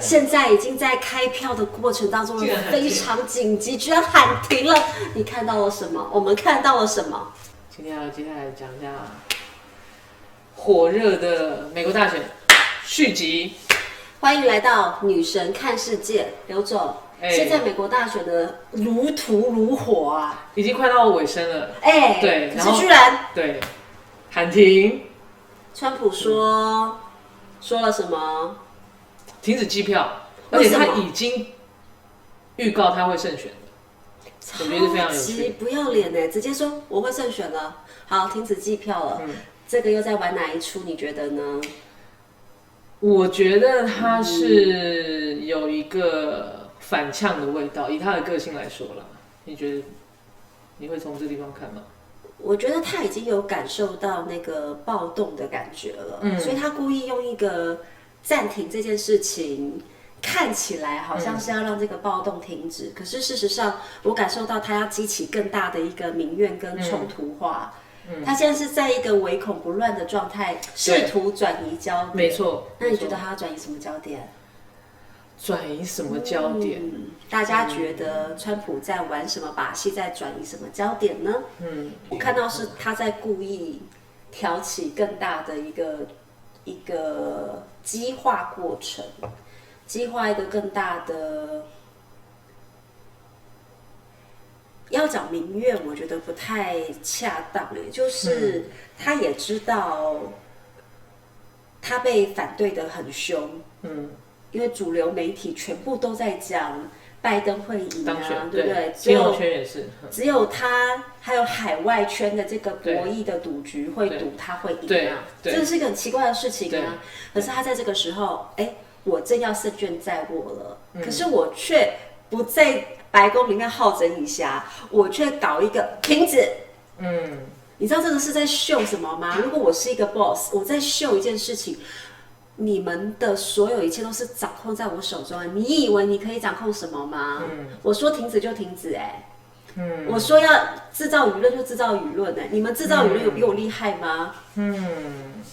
现在已经在开票的过程当中了，非常紧急，居然喊停了。你看到了什么？我们看到了什么？今天要接下来讲一下火热的美国大选续集。欢迎来到女神看世界，刘总。现在美国大选的如荼如火啊，已经快到尾声了。对，可是居然对喊停。川普说了什么？停止计票，而且他已经预告他会胜选的，我觉得非常有趣。不要脸呢，直接说我会胜选了，好，停止计票了。这个又在玩哪一出？你觉得呢？我觉得他是有一个反呛的味道，以他的个性来说啦，你觉得你会从这地方看吗？我觉得他已经有感受到那个暴动的感觉了，所以他故意用一个暂停这件事情，看起来好像是要让这个暴动停止，可是事实上，我感受到他要激起更大的一个民怨跟冲突化。他现在是在一个唯恐不乱的状态，试图转移焦点。没错。那你觉得他要转移什么焦点？转移什么焦点？大家觉得川普在玩什么把戏，在转移什么焦点呢？我看到是他在故意挑起更大的一个激化过程，激化一个更大的。要讲民怨，我觉得不太恰当就是他也知道他被反对的很凶，因为主流媒体全部都在讲拜登会赢啊，对不对？金融圈也是，只有他还有海外圈的这个博弈的赌局会赌他会赢啊，这是一个很奇怪的事情啊。可是他在这个时候，我正要胜券在握了，可是我却不在白宫里面好整以暇，我却搞一个停止。你知道这个是在秀什么吗？如果我是一个 boss， 我在秀一件事情，你们的所有一切都是掌控在我手中，你以为你可以掌控什么吗？我说停止就停止，我说要制造舆论就制造舆论，你们制造舆论有比我厉害吗？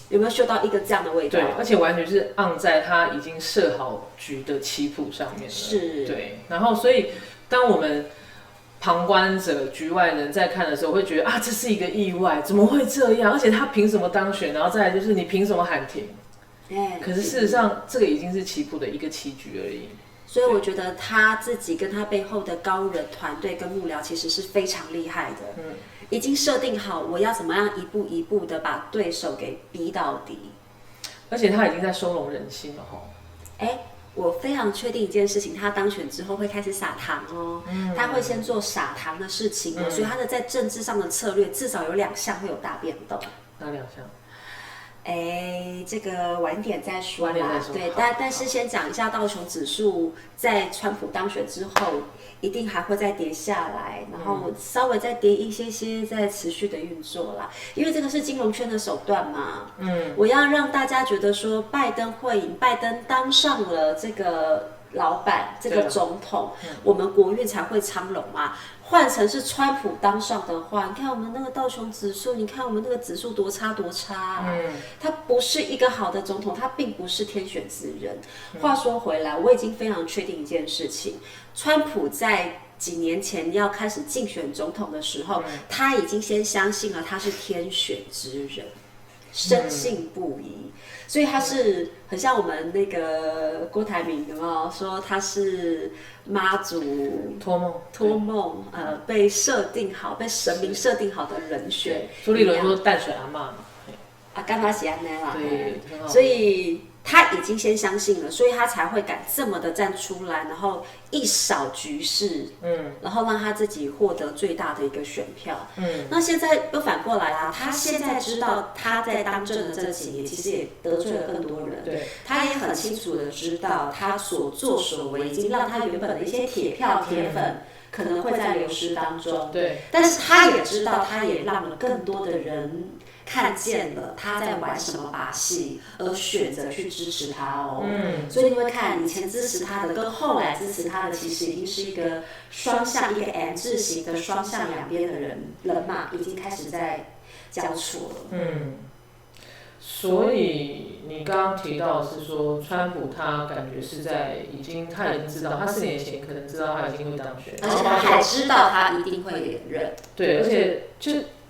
有没有嗅到一个这样的味道？对，而且完全是按在他已经设好局的棋谱上面了。是，对。然后，所以当我们旁观者、局外人在看的时候，会觉得这是一个意外，怎么会这样？而且他凭什么当选？然后再来就是你凭什么喊停？可是事实上，这个已经是棋谱的一个棋局而已。所以我觉得他自己跟他背后的高人团队跟幕僚其实是非常厉害的，已经设定好我要怎么样一步一步的把对手给逼到底，而且他已经在收拢人心了我非常确定一件事情，他当选之后会开始撒糖哦，他会先做撒糖的事情哦，所以他的在政治上的策略至少有2项会有大变动。哪2项？这个晚点再说啦。对，但是先讲一下道琼指数在川普当选之后，一定还会再跌下来，然后稍微再跌一些，再持续的运作啦。因为这个是金融圈的手段嘛。我要让大家觉得说拜登会赢，拜登当上了这个老板，这个总统，我们国运才会昌隆嘛。换成是川普当上的话，你看我们那个道琼指数，你看我们那个指数多差啊！他不是一个好的总统，他并不是天选之人。话说回来，我已经非常确定一件事情：川普在几年前要开始竞选总统的时候，他已经先相信了他是天选之人，深信不疑。所以他是很像我们那个郭台铭，有没有说他是妈祖托梦，被设定好，被神明设定好的人选。朱立伦说淡水阿嬷嘛，干他喜安那啦，对，所以他已经先相信了，所以他才会敢这么的站出来，然后一扫局势，然后让他自己获得最大的一个选票。那现在又反过来啦，他现在知道他在当政的这几年，其实也得罪了更多人，对，他也很清楚的知道他所作所为已经让他原本的一些铁票铁粉可能会在流失当中，对，但是他也知道，他也让了更多的人看见了他在玩什么把戏，而选择去支持他哦。所以你会看以前支持他的跟后来支持他的，其实已经是一个双向，一个 M 字形的双向两边的人马已经开始在交错了。所以你刚刚提到的是说，川普他感觉是他已经知道，他4年前可能知道他已经会当选，而且他还知道他一定会连任。对，而且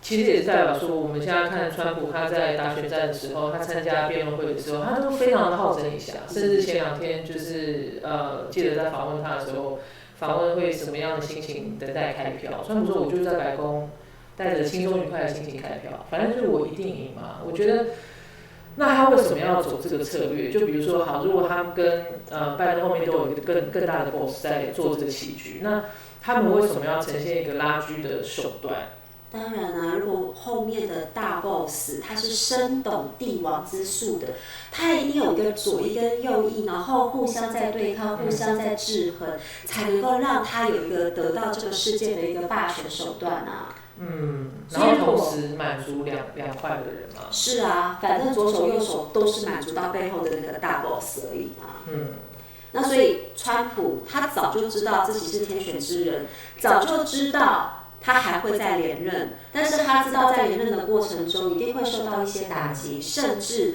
其实也是代表说，我们现在看川普他在打选战的时候，他参加辩论会的时候，他都非常的好整以暇，甚至前2天就是记者在访问他的时候，访问会什么样的心情等待开票。川普说，我就是在白宫带着轻松愉快的心情开票，反正就是我一定赢嘛。我觉得。那他为什么要走这个策略？就比如说，好，如果他们跟拜登后面都有一个更大的 boss 在做这个棋局，那他们为什么要呈现一个拉锯的手段？当然啦、如果后面的大 boss 他是深懂帝王之术的，他一定有一个左翼跟右翼，然后互相在对抗，互相在制衡，才能够让他有一个得到这个世界的一个霸权手段啊。然后同时满足两块的人嘛。是啊，反正左手右手都是满足到背后的那个大 boss 而已嘛。那所以川普他早就知道自己是天选之人，早就知道他还会再连任，但是他知道在连任的过程中一定会受到一些打击，甚至。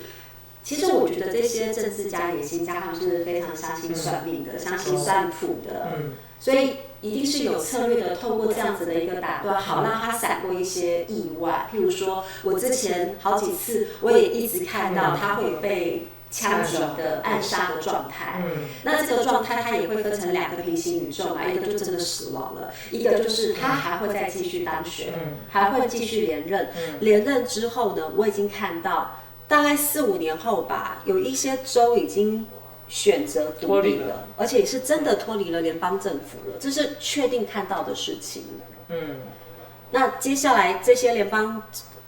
其实我觉得这些政治家、野心家，他们是非常相信算命的，相信算谱的，所以一定是有策略的，透过这样子的一个打断，好让他闪过一些意外。譬如说，我之前好几次，我也一直看到他会有被枪击的暗杀的状态。那这个状态它也会分成2个平行宇宙嘛，一个就真的死亡了，一个就是他还会再继续当选，还会继续连任。连任之后呢，我已经看到。大概4、5年后吧，有一些州已经选择独立了，而且是真的脱离了联邦政府了，这是确定看到的事情。那接下来这些联邦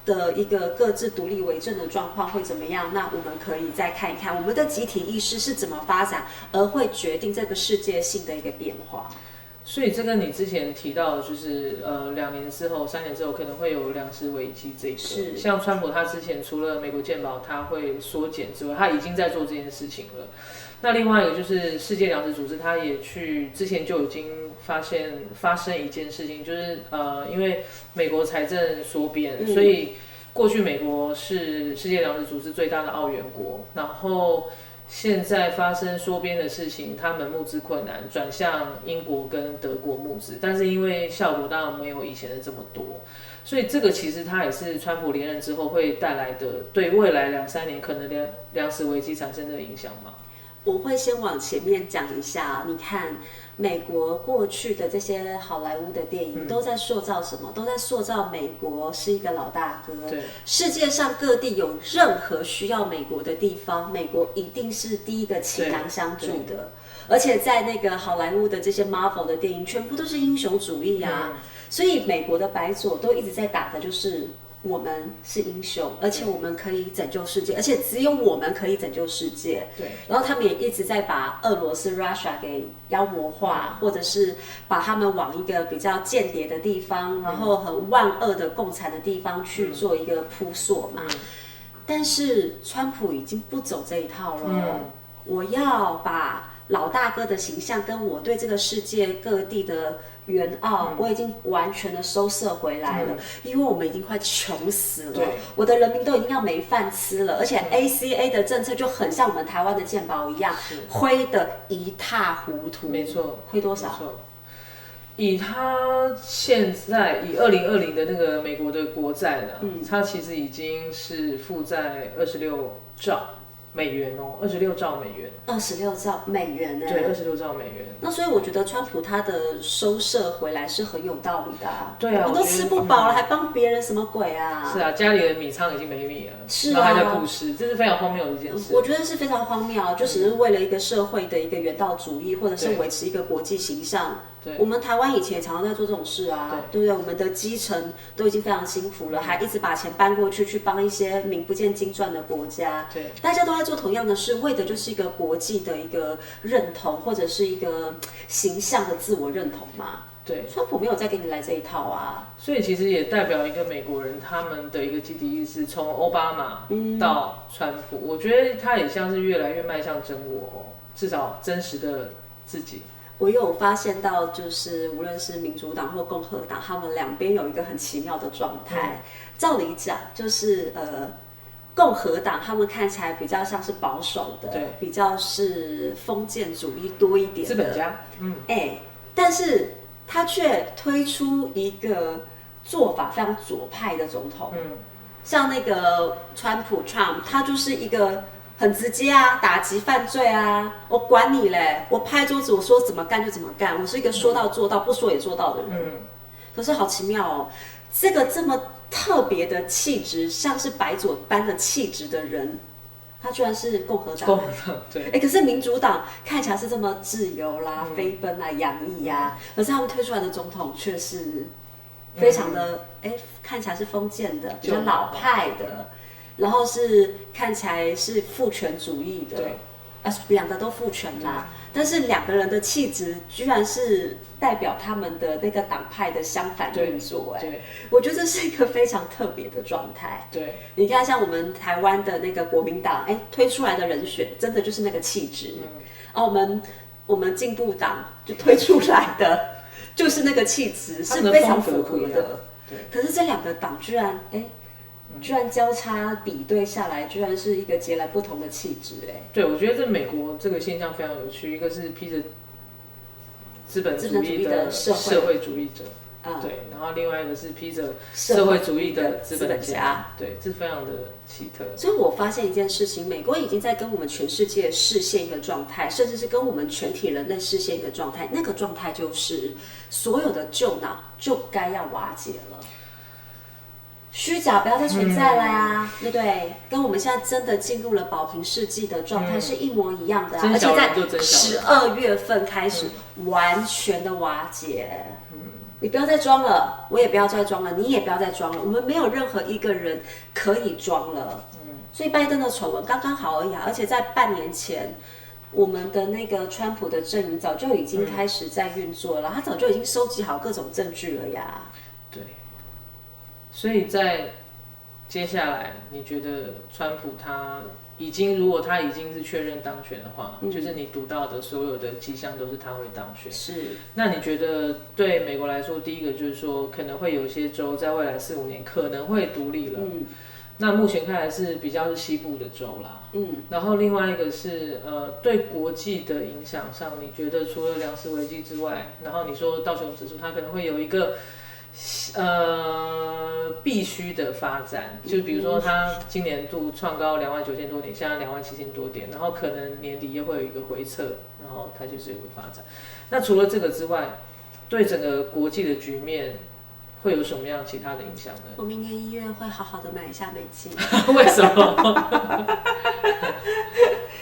的一个各自独立为政的状况会怎么样？那我们可以再看一看我们的集体意识是怎么发展，而会决定这个世界性的一个变化。所以这跟你之前提到的，就是2年之后、3年之后可能会有粮食危机这个。是。像川普他之前除了美国健保他会缩减之外，他已经在做这件事情了。那另外一个就是世界粮食组织，他也之前就已经发生一件事情，就是因为美国财政缩编，所以过去美国是世界粮食组织最大的澳元国，然后。现在发生缩编的事情，他们募资困难，转向英国跟德国募资，但是因为效果当然没有以前的这么多，所以这个其实它也是川普连任之后会带来的对未来2、3年可能粮食危机产生的影响嘛。我会先往前面讲一下，你看美国过去的这些好莱坞的电影都在塑造什么？都在塑造美国是一个老大哥。对，世界上各地有任何需要美国的地方，美国一定是第一个倾囊相助的。而且在那个好莱坞的这些 Marvel 的电影，全部都是英雄主义啊。所以美国的白左都一直在打的就是。我们是英雄，而且我们可以拯救世界，而且只有我们可以拯救世界。对，然后他们也一直在把俄罗斯 Russia 给妖魔化，或者是把他们往一个比较间谍的地方，然后很万恶的共产的地方去做一个扑朔嘛。但是川普已经不走这一套了，我要把老大哥的形象跟我对这个世界各地的原傲，我已经完全的收摄回来了，因为我们已经快穷死了，我的人民都已经要没饭吃了，而且 ACA 的政策就很像我们台湾的健保一样，灰得一塌糊涂。没错，灰多少？以他现在以2020的那个美国的国债呢，他其实已经是负债26兆。美元哦，26兆美元，26兆美元呢？对，26兆美元。那所以我觉得川普他的收摄回来是很有道理的啊。对啊，我都吃不饱了，还帮别人什么鬼啊？是啊，家里的米仓已经没米了，是啊，然后还在顾失，这是非常荒谬的一件事。我觉得是非常荒谬，就只是为了一个社会的一个原道主义，或者是维持一个国际形象。我们台湾以前也常常在做这种事啊，对不对？我们的基层都已经非常辛苦了，还一直把钱搬过去去帮一些名不见经传的国家。对，大家都在做同样的事，为的就是一个国际的一个认同，或者是一个形象的自我认同嘛。对，川普没有再给你来这一套啊。所以其实也代表一个美国人他们的一个集体意识，从奥巴马到川普，我觉得他也像是越来越迈向真我，至少真实的自己。我有发现到，就是无论是民主党或共和党，他们两边有一个很奇妙的状态。照理讲，就是共和党他们看起来比较像是保守的，对，比较是封建主义多一点的资本家，但是他却推出一个做法非常左派的总统，像那个川普 Trump， 他就是一个很直接啊，打击犯罪啊，我管你嘞，我拍桌子我说怎么干就怎么干，我是一个说到做到，不说也做到的人。可是好奇妙哦，这个这么特别的气质，像是白左般的气质的人，他居然是共和党。共和党对。可是民主党看起来是这么自由啦、飞奔啊、洋溢啊，可是他们推出来的总统却是非常的，看起来是封建的，比较老派的，然后是看起来是父权主义的。对。两个都父权啦，但是两个人的气质居然是代表他们的那个党派的相反运作，我觉得这是一个非常特别的状态。对，你看像我们台湾的那个国民党，推出来的人选真的就是那个气质，我们进步党就推出来的就是那个气质，是非常符合的。对，可是这两个党居然交叉比对下来，居然是一个截然不同的气质，对，我觉得在美国这个现象非常有趣，一个是披着资本主义的社会主义者，对，然后另外一个是披着社会主义的资本家，对，这非常的奇特。所以我发现一件事情，美国已经在跟我们全世界示现一个状态，甚至是跟我们全体人类示现一个状态，那个状态就是所有的旧脑就该要瓦解了。虚假不要再存在了呀，对不对？跟我们现在真的进入了保平世纪的状态是一模一样的，而且在12月份开始完全的瓦解。你不要再装了，我也不要再装了，你也不要再装了，我们没有任何一个人可以装了。所以拜登的丑闻刚刚好而已，而且在半年前，我们的那个川普的阵营早就已经开始在运作了，他早就已经收集好各种证据了呀。对。所以在接下来，你觉得川普他如果他已经是确认当选的话，就是你读到的所有的迹象都是他会当选。是。那你觉得对美国来说，第一个就是说可能会有一些州在未来4-5年可能会独立了。那目前看来是比较是西部的州啦。然后另外一个是对国际的影响上，你觉得除了粮食危机之外，然后你说道琼指数它可能会有一个必须的发展，就比如说它今年度创高29000多点，现在27000多点，然后可能年底又会有一个回撤，然后它就是有个发展。那除了这个之外，对整个国际的局面会有什么样其他的影响呢？我明年1月会好好的买一下美金。为什么？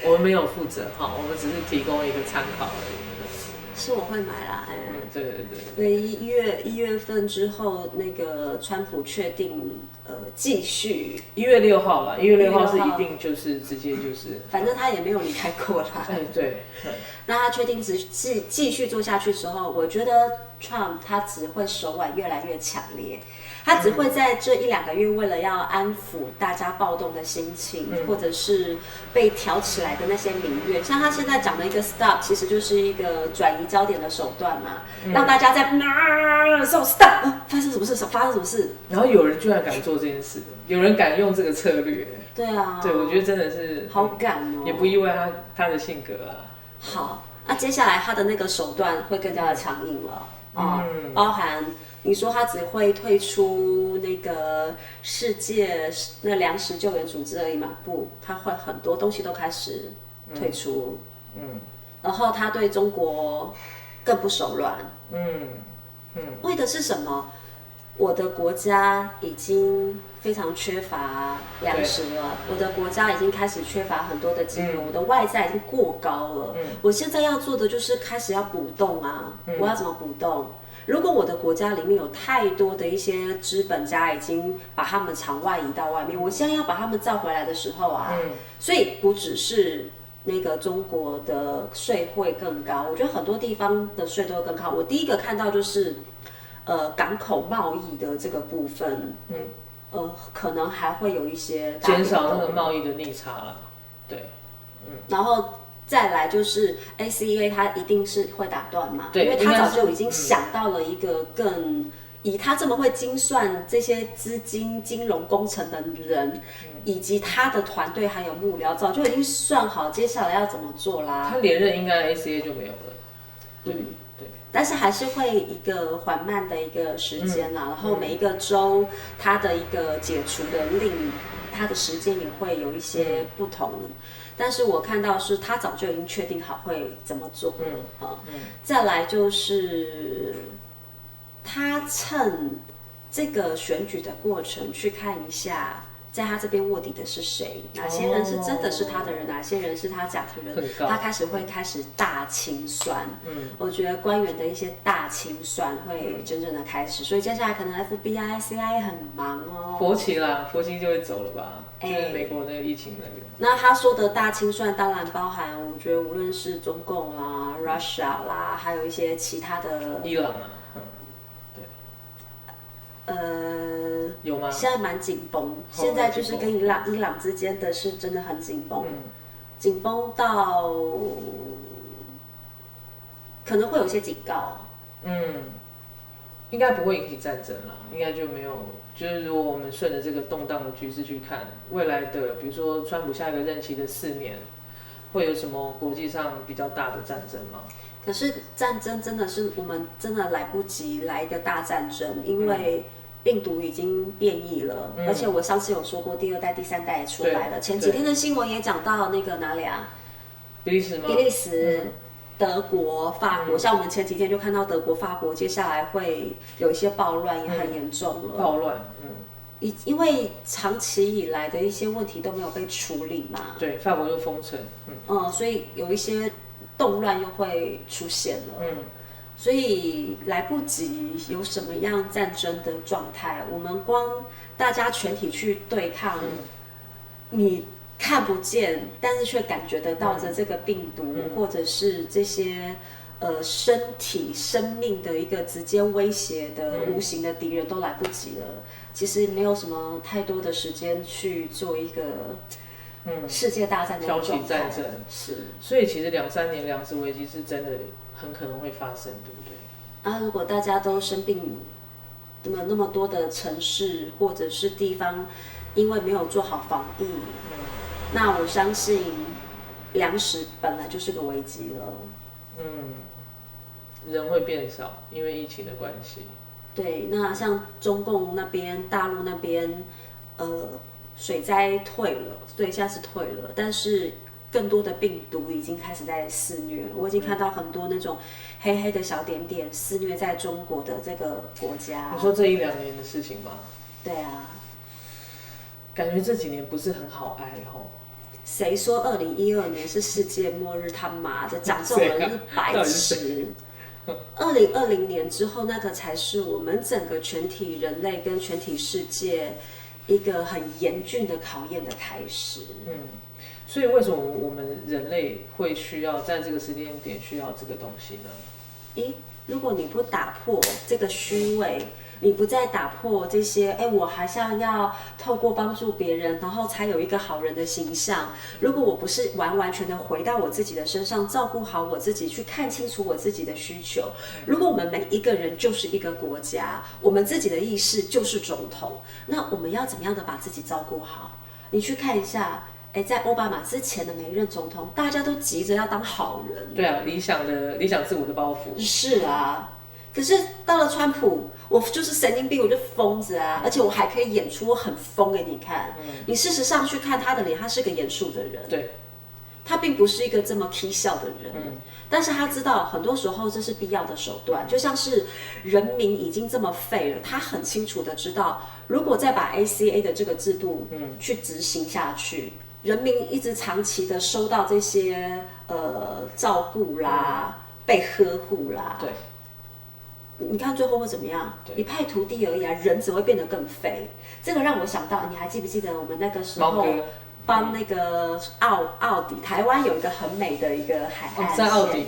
我们没有负责哈，我们只是提供一个参考而已。是我会买啦，对。对1月份之后，那个川普确定继续1月6号啦，1月6号是一定就是直接就是，反正他也没有离开过啦。对。那他确定继续做下去的时候，我觉得 Trump 他只会手腕越来越强烈。他只会在这1-2个月，为了要安抚大家暴动的心情，或者是被挑起来的那些民怨，像他现在讲的一个 stop， 其实就是一个转移焦点的手段嘛，让大家在说 stop， 发生什么事？然后有人居然敢做这件事，有人敢用这个策略。对啊，对，我觉得真的是好敢哦，也不意外他的性格啊。好，那接下来他的那个手段会更加的强硬了包含。你说他只会退出那个世界那粮食救援组织而已嘛？不，他会很多东西都开始退出。然后他对中国更不手软。为的是什么？我的国家已经非常缺乏粮食了，我的国家已经开始缺乏很多的金融，我的外债已经过高了。我现在要做的就是开始要补洞啊！我要怎么补洞？如果我的国家里面有太多的一些资本家已经把他们场外移到外面，我现在要把他们造回来的时候啊，所以不只是那个中国的税会更高，我觉得很多地方的税都会更高。我第一个看到就是港口贸易的这个部分，可能还会有一些减少那个贸易的逆差了，对，然后。再来就是 ACEA， 它一定是会打断嘛，因为他早就已经想到了一个以他这么会精算这些资金金融工程的人，以及他的团队还有幕僚早就已经算好接下来要怎么做啦。他连任应该 ACA 就没有了。对。但是还是会一个缓慢的一个时间啦，然后每一个州它的一个解除的令，它的时间也会有一些不同。但是我看到是他早就已经确定好会怎么做。再来就是他趁这个选举的过程去看一下，在他这边卧底的是谁，哪些人是真的是他的人，哪些人是他假的人，他会开始大清算。我觉得官员的一些大清算会真正的开始，所以接下来可能 FBI、CIA 很忙哦。佛奇就会走了吧？就是美国那个疫情那个。那他说的大清算当然包含，我觉得无论是中共啦、Russia 啦，还有一些其他的伊朗啊。有吗？现在蛮紧绷，现在就是跟伊朗之间的是真的很紧绷，紧绷到可能会有些警告。应该不会引起战争啦，应该就没有。就是如果我们顺着这个动荡的局势去看，未来的比如说川普下一个任期的4年，会有什么国际上比较大的战争吗？可是战争真的是我们真的来不及来一个大战争，因为病毒已经变异了，而且我上次有说过，第2代、第3代也出来了。前几天的新闻也讲到那个哪里啊？比利时吗？比利时、德国、法国，像我们前几天就看到德国、法国接下来会有一些暴乱，也很严重了。暴乱，因为长期以来的一些问题都没有被处理嘛。对，法国又封城，所以有一些动乱又会出现了。所以来不及有什么样战争的状态，我们光大家全体去对抗，你看不见，但是却感觉得到的这个病毒，或者是这些身体生命的一个直接威胁的无形的敌人都来不及了。其实没有什么太多的时间去做一个世界大战的挑起战争。是，所以其实2-3年粮食危机是真的很可能会发生，对不对？如果大家都生病，那么多的城市或者是地方，因为没有做好防疫，那我相信粮食本来就是个危机了。人会变少，因为疫情的关系。对，那像中共那边、大陆那边，水灾退了，对，现在是退了，但是更多的病毒已经开始在肆虐了。我已经看到很多那种黑黑的小点点肆虐在中国的这个国家。你说这1-2年的事情吗？对啊，感觉这几年不是很好挨吼。谁说2012年是世界末日？他妈的，讲这种人是白痴。2020年之后，那个才是我们整个全体人类跟全体世界一个很严峻的考验的开始。所以为什么我们人类会需要在这个时间点需要这个东西呢？如果你不打破这个虚伪，你不再打破这些，我还像要透过帮助别人，然后才有一个好人的形象。如果我不是完完全的回到我自己的身上，照顾好我自己，去看清楚我自己的需求。如果我们每一个人就是一个国家，我们自己的意识就是总统，那我们要怎么样的把自己照顾好？你去看一下。在奥巴马之前的每一任总统，大家都急着要当好人。对啊，理想自我的包袱。是啊，可是到了川普，我就是神经病，我就疯子啊！而且我还可以演出我很疯给你看。你事实上去看他的脸，他是个严肃的人。对，他并不是一个这么 k 笑的人。但是他知道很多时候这是必要的手段，就像是人民已经这么废了，他很清楚的知道，如果再把 ACA 的这个制度去执行下去。人民一直长期的收到这些照顾啦，被呵护啦，对，你看最后会怎么样？一派涂地而已啊，人只会变得更废。这个让我想到，你还记不记得我们那个时候帮那个奥迪，台湾有一个很美的一个海岸线，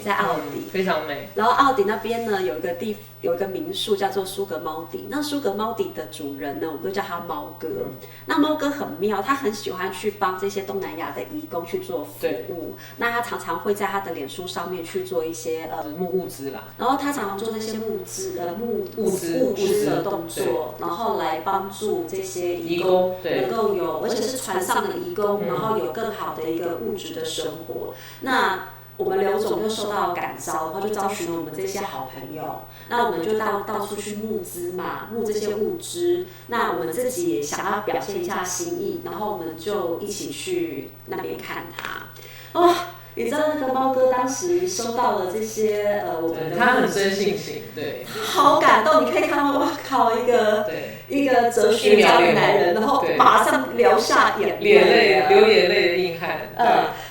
在奥迪，非常美。然后奥迪那边呢有一个民宿叫做苏格猫迪，那苏格猫迪的主人呢，我们都叫他猫哥。那猫哥很妙，他很喜欢去帮这些东南亚的移工去做服务。那他常常会在他的脸书上面去做一些募物资啦，然后他常常做那些物资的动作，然后来帮助这些移工能够有，而且是船上的移工，然后有更好的一个物质的生活。那我们刘总就受到感召，然后就招寻了我们这些好朋友，那我们就到处去募资嘛，募这些物资。那我们自己也想要表现一下心意，然后我们就一起去那边看他。哇！你知道那个猫哥当时收到了这些我们的，他很真性情，对，好感动。你可以看到，哇靠，一个哲学家的男人，然后马上流下眼泪，流眼泪的硬汉。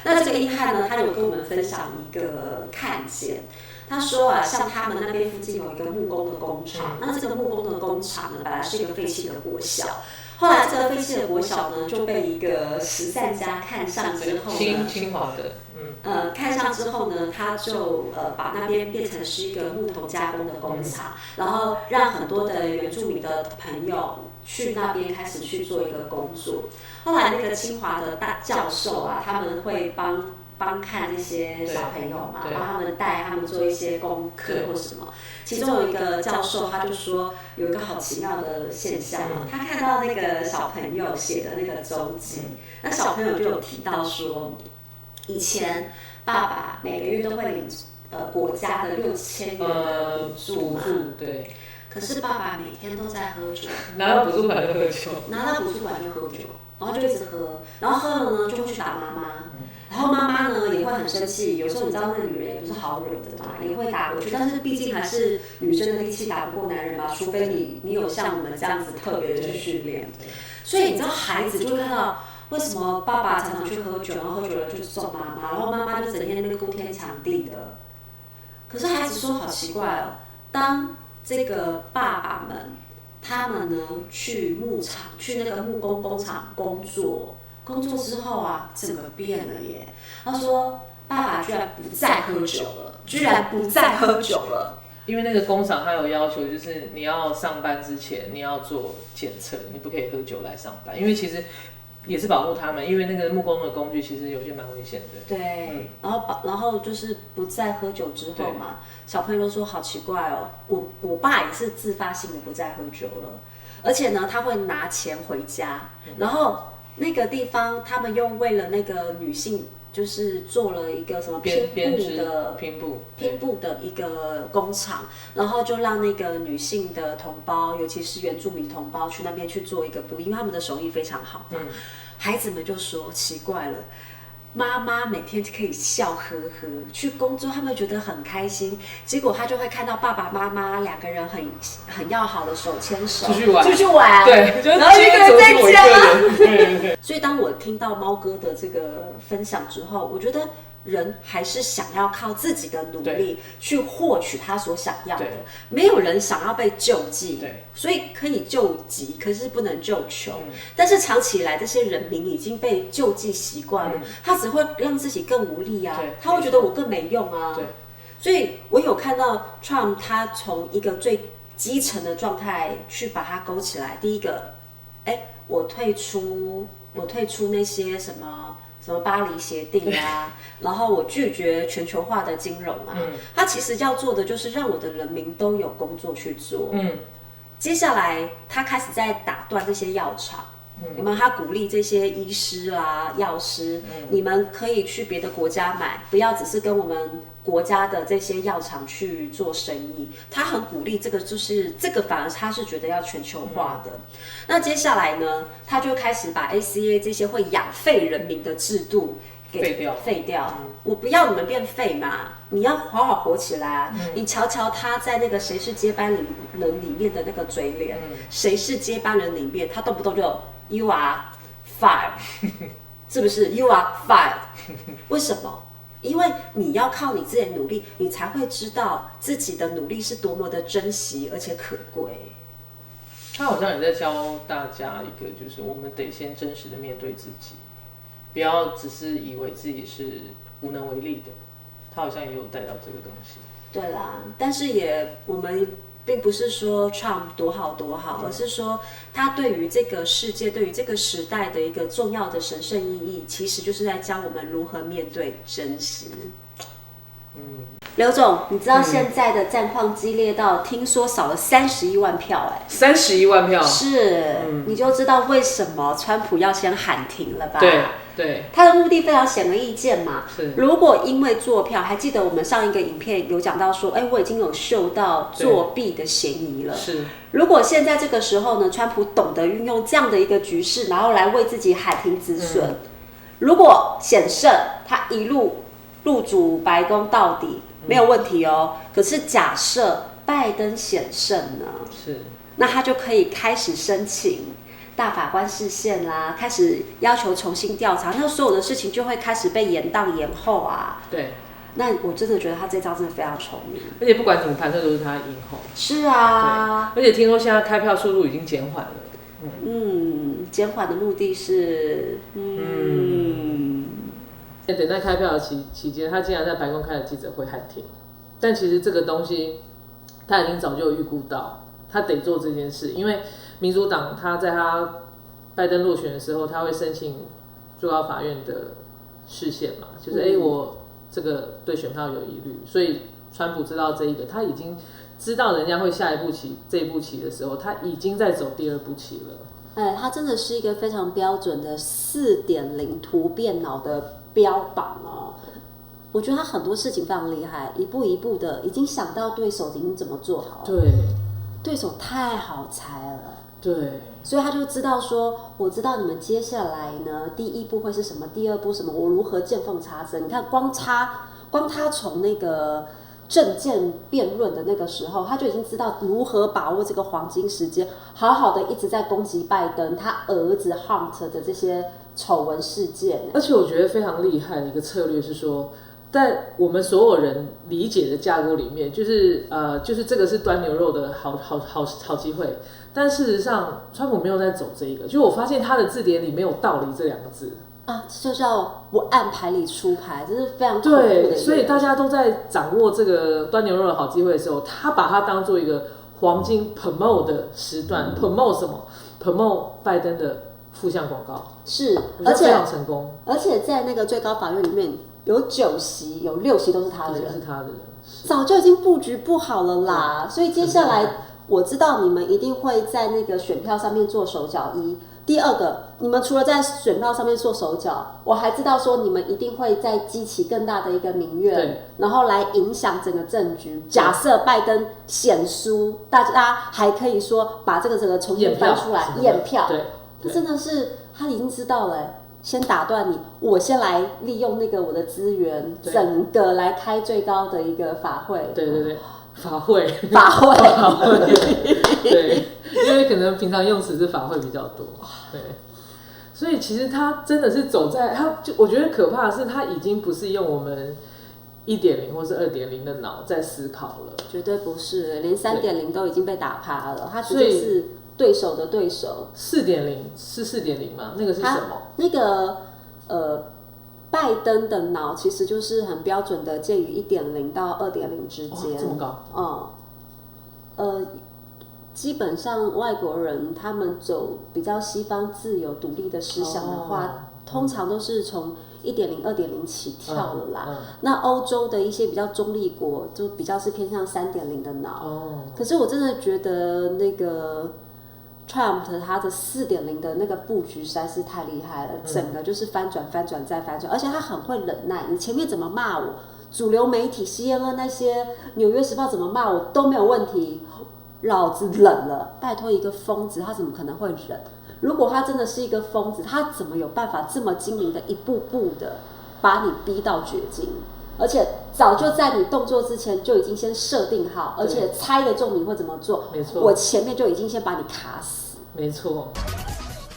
那这个硬汉呢，他有跟我们分享一个看见。他说啊，像他们那边附近有一个木工的工厂，那这个木工的工厂呢，本来是一个废弃的国小。后来这个废弃的国小呢，就被一个慈善家看上之后呢，清华的，看上之后呢，他就把那边变成是一个木头加工的工厂，然后让很多的原住民的朋友去那边开始去做一个工作。后来那个清华的大教授啊，他们会帮看那些小朋友嘛，帮他们带他们做一些功课或什么。其中有一个教授，他就说有一个好奇妙的现象，他看到那个小朋友写的那个周记，那小朋友就有提到说，以前爸爸每个月都会领国家的6000元的补助嘛，对。可是爸爸每天都在喝酒，拿到补助款就喝酒，然后就一直喝，然后喝了呢就会去打妈妈。然后妈妈呢也会很生气，有时候你知道那个女人也不是好惹的嘛，也会打回去。但是毕竟还是女生的力气打不过男人嘛，除非你有像我们这样子特别的去训练。所以你知道孩子就会看到为什么爸爸常常去喝酒，然后喝酒了就揍妈妈，然后妈妈就整天那边哭天抢地的。可是孩子说好奇怪哦，当这个爸爸们他们呢去牧场，去那个木工工厂工作之后啊，整个变了耶。他说：“爸爸居然不再喝酒了，因为那个工厂它有要求，就是你要上班之前你要做检测，你不可以喝酒来上班，因为其实也是保护他们，因为那个木工的工具其实有些蛮危险的。对，然后就是不再喝酒之后嘛，小朋友都说好奇怪哦，我爸也是自发性的不再喝酒了，而且呢，他会拿钱回家，然后。”那个地方，他们又为了那个女性，就是做了一个什么拼布的一个工厂，然后就让那个女性的同胞，尤其是原住民同胞，去那边去做一个布，因为他们的手艺非常好嘛。孩子们就说奇怪了。妈妈每天可以笑呵呵去工作，他们觉得很开心。结果他就会看到爸爸妈妈两个人很要好的手牵手出去玩，对，然后一个人在家。对。所以当我听到猫哥的这个分享之后，我觉得人还是想要靠自己的努力去获取他所想要的，没有人想要被救济，所以可以救急，可是不能救穷。但是长期以来，这些人民已经被救济习惯了，他只会让自己更无力啊，他会觉得我更没用啊。所以我有看到 Trump 他从一个最基层的状态去把它勾起来。第一个，我退出那些什么巴黎协定啊，然后我拒绝全球化的金融啊，他其实要做的就是让我的人民都有工作去做。接下来他开始在打断这些药厂，有没有？他鼓励这些医师啊、药师，你们可以去别的国家买，不要只是跟我们国家的这些药厂去做生意。他很鼓励这个，就是这个反而他是觉得要全球化的。那接下来呢，他就开始把 ACA 这些会养废人民的制度给废掉。我不要你们变废嘛，你要好好活起来啊！你瞧瞧他在那个谁是接班人里面的那个嘴脸，谁是接班人里面，他动不动就 You are fired， 是不是 ？You are fired， 为什么？因为你要靠你自己的努力，你才会知道自己的努力是多么的珍惜而且可贵。他好像也在教大家一个，就是我们得先真实的面对自己。不要只是以为自己是无能为力的。他好像也有带到这个东西。对啦，但是我们并不是说 Trump 多好多好，而是说他对于这个世界、对于这个时代的一个重要的神圣意义，其实就是在教我们如何面对真实。刘总，你知道现在的战况激烈到，听说少了31万票31万票是，你就知道为什么川普要先喊停了吧？对，他的目的非常显而易见嘛。是，如果因为作票，还记得我们上一个影片有讲到说，我已经有嗅到作弊的嫌疑了。是，如果现在这个时候呢，川普懂得运用这样的一个局势，然后来为自己喊停止损，如果险胜，他一路入主白宫到底没有问题哦。可是假设拜登险胜呢？是，那他就可以开始申请大法官释宪啦，开始要求重新调查，那所有的事情就会开始被延宕延后啊。对，那我真的觉得他这招真的非常聪明，而且不管怎么盘算都是他赢后。是啊，对，而且听说现在开票速度已经减缓了。减缓的目的是，等待开票的期间，他竟然在白宫开了记者会喊停，但其实这个东西他已经早就有预估到，他得做这件事，因为民主党他在他拜登落选的时候，他会申请最高法院的释宪嘛，就是我这个对选票有疑虑，所以川普知道这一个，他已经知道人家会下一步棋，这一步棋的时候，他已经在走第二步棋了。它真的是一个非常标准的4.0突变脑的标榜哦。我觉得他很多事情非常厉害，一步一步的已经想到对手已经怎么做好了。对手太好猜了。对，所以他就知道说，我知道你们接下来呢，第一步会是什么，第二步什么，我如何见缝插针。你看，光他从那个政见辩论的那个时候，他就已经知道如何把握这个黄金时间，好好的一直在攻击拜登他儿子 Hunt 的这些丑闻事件。而且我觉得非常厉害的一个策略是说，在我们所有人理解的架构里面，就是这个是端牛肉的好机会。但事实上，川普没有在走这一个，就我发现他的字典里没有道理这2个字啊，这就叫不按牌理出牌，这是非常恐怖的一个。对，所以大家都在掌握这个端牛肉的好机会的时候，他把它当做一个黄金 promote 的时段，promote 什么 ？promote 拜登的负向广告，是，而且非常成功。而且在那个最高法院里面有9席，有6席都是他的人，是他的人，早就已经布局不好了啦。所以接下来我知道你们一定会在那个选票上面做手脚。第二个，你们除了在选票上面做手脚，我还知道说你们一定会再激起更大的一个民怨，然后来影响整个政局。假设拜登险输，大家还可以说把这个整个重新翻出来验票。对，这真的是他已经知道了。先打断你，我先来利用那个我的资源，整个来开最高的一个法会。对。法会，对，因为可能平常用词是法会比较多，对，所以其实他真的是走在我觉得可怕的是他已经不是用我们1.0或是2.0的脑在思考了，绝对不是，连3.0都已经被打趴了，他直接是对手的对手。4.0是4.0吗？那个是什么？那个拜登的脑其实就是很标准的介于1.0到2.0之间，这么高？基本上外国人他们走比较西方自由独立的思想的话，通常都是从1.0、2.0起跳了啦。那欧洲的一些比较中立国就比较是偏向3.0的脑。可是我真的觉得那个Trump 他的4.0的那个布局实在是太厉害了，整个就是翻转再翻转，而且他很会忍耐。你前面怎么骂我，主流媒体 CNN 那些纽约时报怎么骂我都没有问题，老子忍了。拜托，一个疯子他怎么可能会忍？如果他真的是一个疯子，他怎么有办法这么精明的一步步的把你逼到绝境？而且早就在你动作之前就已经先设定好，而且猜得中你会怎么做。没错，我前面就已经先把你卡死。没错。